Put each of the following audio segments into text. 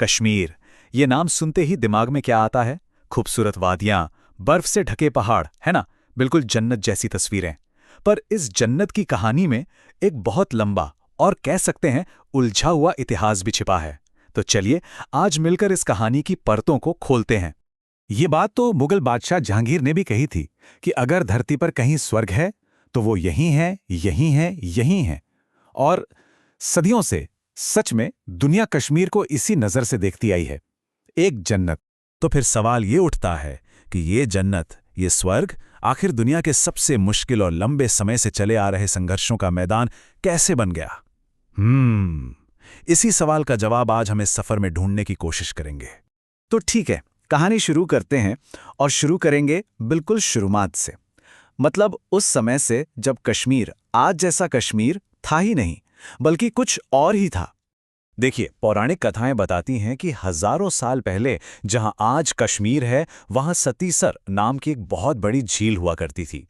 कश्मीर, ये नाम सुनते ही दिमाग में क्या आता है? खूबसूरत वादियां, बर्फ से ढके पहाड़, है ना? बिल्कुल जन्नत जैसी तस्वीरें। पर इस जन्नत की कहानी में एक बहुत लंबा और कह सकते हैं उलझा हुआ इतिहास भी छिपा है। तो चलिए आज मिलकर इस कहानी की परतों को खोलते हैं। ये बात तो मुगल बादशाह जहांगीर ने भी कही थी कि अगर धरती पर कहीं स्वर्ग है तो वो यहीं है, यहीं है, यहीं है। और सदियों से सच में दुनिया कश्मीर को इसी नजर से देखती आई है, एक जन्नत। तो फिर सवाल ये उठता है कि ये जन्नत, ये स्वर्ग आखिर दुनिया के सबसे मुश्किल और लंबे समय से चले आ रहे संघर्षों का मैदान कैसे बन गया? इसी सवाल का जवाब आज हम इस सफर में ढूंढने की कोशिश करेंगे। तो ठीक है, कहानी शुरू करते हैं और शुरू करेंगे बिल्कुल शुरुआत से। मतलब उस समय से जब कश्मीर आज जैसा कश्मीर था ही नहीं, बल्कि कुछ और ही था। देखिए, पौराणिक कथाएं बताती हैं कि हजारों साल पहले जहां आज कश्मीर है, वहां सतीसर नाम की एक बहुत बड़ी झील हुआ करती थी।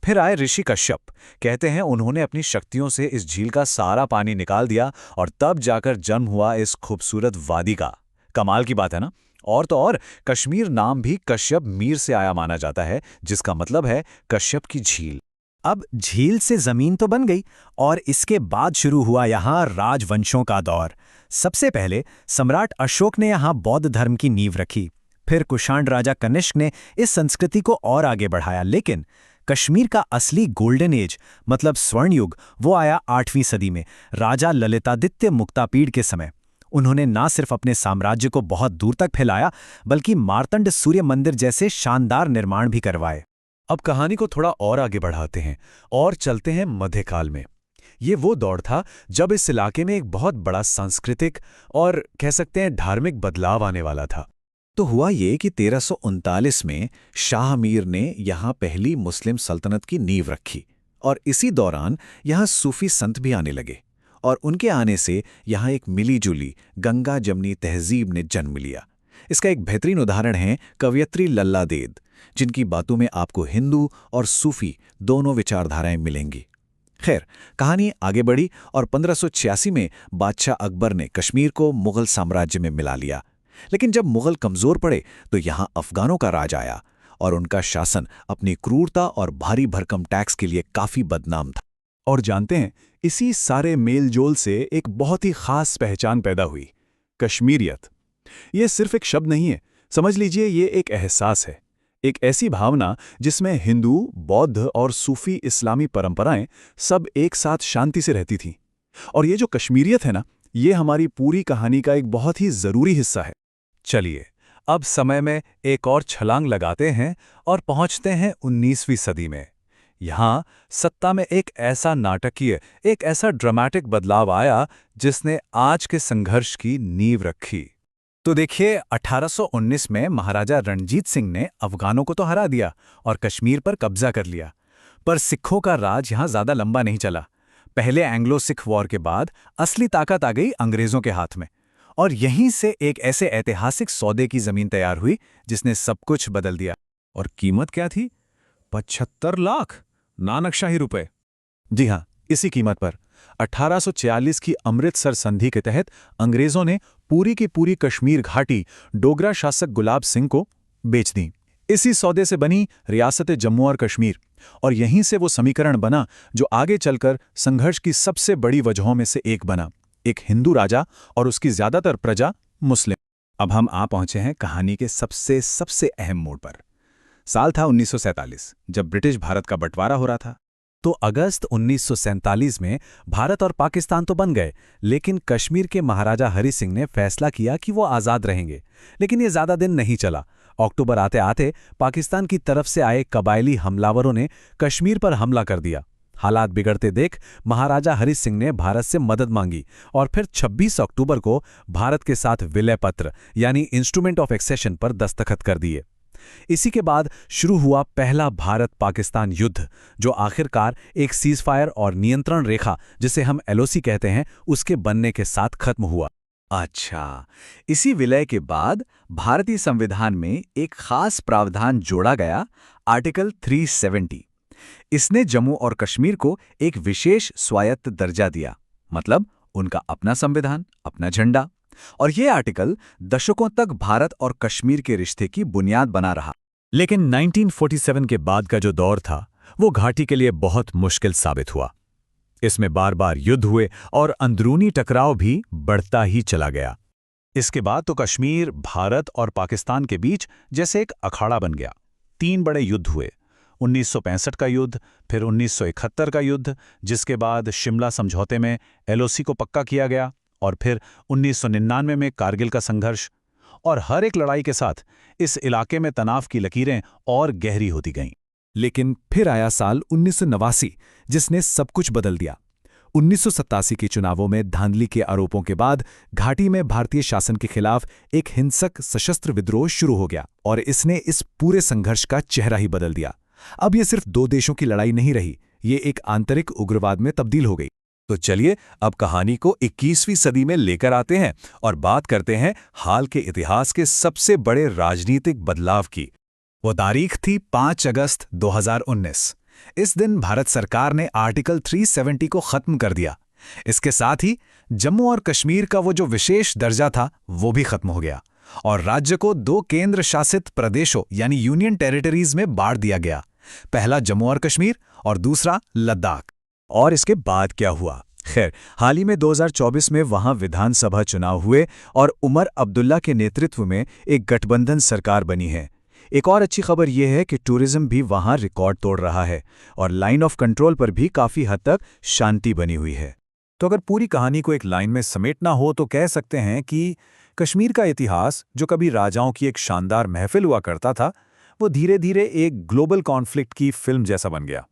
फिर आए ऋषि कश्यप। कहते हैं उन्होंने अपनी शक्तियों से इस झील का सारा पानी निकाल दिया और तब जाकर जन्म हुआ इस खूबसूरत वादी का। कमाल की बात है ना? और तो और कश्मीर नाम भी कश्यप मीर से आया माना जाता है, जिसका मतलब है कश्यप की झील। अब झील से जमीन तो बन गई और इसके बाद शुरू हुआ यहाँ राजवंशों का दौर। सबसे पहले सम्राट अशोक ने यहाँ बौद्ध धर्म की नींव रखी। फिर कुषाण राजा कनिष्क ने इस संस्कृति को और आगे बढ़ाया। लेकिन कश्मीर का असली गोल्डन एज, मतलब स्वर्ण युग, वो आया 8वीं सदी में, राजा ललितादित्य मुक्तापीड़ के समय। उन्होंने ना सिर्फ अपने साम्राज्य को बहुत दूर तक फैलाया, बल्कि मार्तंड सूर्य मंदिर जैसे शानदार निर्माण भी करवाए। अब कहानी को थोड़ा और आगे बढ़ाते हैं और चलते हैं मध्यकाल में। ये वो दौर था जब इस इलाके में एक बहुत बड़ा सांस्कृतिक और कह सकते हैं धार्मिक बदलाव आने वाला था। तो हुआ ये कि 1339 में शाह मीर ने यहाँ पहली मुस्लिम सल्तनत की नींव रखी और इसी दौरान यहाँ सूफी संत भी आने लगे और उनके आने से यहाँ एक मिलीजुली गंगा जमनी तहजीब ने जन्म लिया। इसका एक बेहतरीन उदाहरण है कवयित्री लल्ला देद, जिनकी बातों में आपको हिंदू और सूफी दोनों विचारधाराएं मिलेंगी। खैर, कहानी आगे बढ़ी और 1586 में बादशाह अकबर ने कश्मीर को मुगल साम्राज्य में मिला लिया। लेकिन जब मुगल कमजोर पड़े तो यहाँ अफगानों का राज आया और उनका शासन अपनी क्रूरता और भारी भरकम टैक्स के लिए काफी बदनाम था। और जानते हैं, इसी सारे मेलजोल से एक बहुत ही खास पहचान पैदा हुई, कश्मीरियत। ये सिर्फ एक शब्द नहीं है, समझ लीजिए ये एक एहसास है, एक ऐसी भावना जिसमें हिंदू, बौद्ध और सूफी इस्लामी परंपराएं सब एक साथ शांति से रहती थीं। और ये जो कश्मीरियत है ना, ये हमारी पूरी कहानी का एक बहुत ही जरूरी हिस्सा है। चलिए अब समय में एक और छलांग लगाते हैं और पहुंचते हैं 19वीं सदी में। यहाँ सत्ता में एक ऐसा नाटकीय, एक ऐसा ड्रामेटिक बदलाव आया जिसने आज के संघर्ष की नींव रखी। तो देखिए, 1819 में महाराजा रणजीत सिंह ने अफगानों को तो हरा दिया और कश्मीर पर कब्जा कर लिया। पर सिखों का राज यहाँ ज्यादा लंबा नहीं चला। पहले एंग्लो सिख वॉर के बाद असली ताकत आ गई अंग्रेजों के हाथ में और यहीं से एक ऐसे ऐतिहासिक सौदे की जमीन तैयार हुई जिसने सब कुछ बदल दिया। और कीमत क्या थी? 75 लाख नानकशाही रुपए। जी हाँ, इसी कीमत पर 1846 की अमृतसर संधि के तहत अंग्रेजों ने पूरी की पूरी कश्मीर घाटी डोगरा शासक गुलाब सिंह को बेच दी। इसी सौदे से बनी रियासत जम्मू और कश्मीर, और यहीं से वो समीकरण बना जो आगे चलकर संघर्ष की सबसे बड़ी वजहों में से एक बना, एक हिंदू राजा और उसकी ज्यादातर प्रजा मुस्लिम। अब हम आ पहुंचे हैं कहानी के सबसे अहम मोड़ पर। साल था 1947, जब ब्रिटिश भारत का बंटवारा हो रहा था। तो अगस्त 1947 में भारत और पाकिस्तान तो बन गए, लेकिन कश्मीर के महाराजा हरि सिंह ने फैसला किया कि वो आज़ाद रहेंगे। लेकिन ये ज़्यादा दिन नहीं चला। अक्टूबर आते आते पाकिस्तान की तरफ से आए कबायली हमलावरों ने कश्मीर पर हमला कर दिया। हालात बिगड़ते देख महाराजा हरि सिंह ने भारत से मदद मांगी और फिर 26 अक्टूबर को भारत के साथ विलय पत्र यानी इंस्ट्रूमेंट ऑफ एक्सेशन पर दस्तखत कर दिए। इसी के बाद शुरू हुआ पहला भारत पाकिस्तान युद्ध, जो आखिरकार एक सीजफायर और नियंत्रण रेखा, जिसे हम एलओसी कहते हैं, उसके बनने के साथ खत्म हुआ। अच्छा, इसी विलय के बाद भारतीय संविधान में एक खास प्रावधान जोड़ा गया, आर्टिकल 370। इसने जम्मू और कश्मीर को एक विशेष स्वायत्त दर्जा दिया, मतलब उनका अपना संविधान, अपना झंडा। और ये आर्टिकल दशकों तक भारत और कश्मीर के रिश्ते की बुनियाद बना रहा। लेकिन 1947 के बाद का जो दौर था वो घाटी के लिए बहुत मुश्किल साबित हुआ। इसमें बार बार युद्ध हुए और अंदरूनी टकराव भी बढ़ता ही चला गया। इसके बाद तो कश्मीर भारत और पाकिस्तान के बीच जैसे एक अखाड़ा बन गया। 3 बड़े युद्ध हुए, 1965 का युद्ध, फिर 1971 का युद्ध, जिसके बाद शिमला समझौते में LOC को पक्का किया गया, और फिर 1999 में कारगिल का संघर्ष। और हर एक लड़ाई के साथ इस इलाके में तनाव की लकीरें और गहरी होती गईं। लेकिन फिर आया साल 1989, जिसने सब कुछ बदल दिया। 1987 के चुनावों में धांधली के आरोपों के बाद घाटी में भारतीय शासन के खिलाफ एक हिंसक सशस्त्र विद्रोह शुरू हो गया और इसने इस पूरे संघर्ष का चेहरा ही बदल दिया। अब ये सिर्फ 2 देशों की लड़ाई नहीं रही, ये एक आंतरिक उग्रवाद में तब्दील हो गई। तो चलिए अब कहानी को 21वीं सदी में लेकर आते हैं और बात करते हैं हाल के इतिहास के सबसे बड़े राजनीतिक बदलाव की। वो तारीख थी 5 अगस्त 2019। इस दिन भारत सरकार ने आर्टिकल 370 को खत्म कर दिया। इसके साथ ही जम्मू और कश्मीर का वो जो विशेष दर्जा था वो भी खत्म हो गया और राज्य को 2 केंद्र शासित प्रदेशों यानी यूनियन टेरिटरीज में बांट दिया गया। पहला जम्मू और कश्मीर और दूसरा लद्दाख। और इसके बाद क्या हुआ? खैर, हाल ही में 2024 में वहां विधानसभा चुनाव हुए और उमर अब्दुल्ला के नेतृत्व में एक गठबंधन सरकार बनी है। एक और अच्छी खबर यह है कि टूरिज्म भी वहां रिकॉर्ड तोड़ रहा है और लाइन ऑफ कंट्रोल पर भी काफी हद तक शांति बनी हुई है। तो अगर पूरी कहानी को एक लाइन में समेटना हो तो कह सकते हैं कि कश्मीर का इतिहास, जो कभी राजाओं की एक शानदार महफिल हुआ करता था, वो धीरे धीरे एक ग्लोबल कॉन्फ्लिक्ट की फिल्म जैसा बन गया।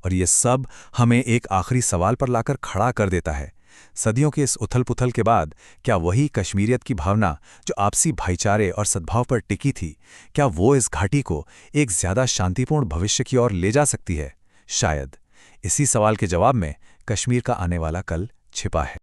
और ये सब हमें एक आखिरी सवाल पर लाकर खड़ा कर देता है। सदियों के इस उथल-पुथल के बाद क्या वही कश्मीरियत की भावना जो आपसी भाईचारे और सद्भाव पर टिकी थी, क्या वो इस घाटी को एक ज्यादा शांतिपूर्ण भविष्य की ओर ले जा सकती है? शायद इसी सवाल के जवाब में कश्मीर का आने वाला कल छिपा है।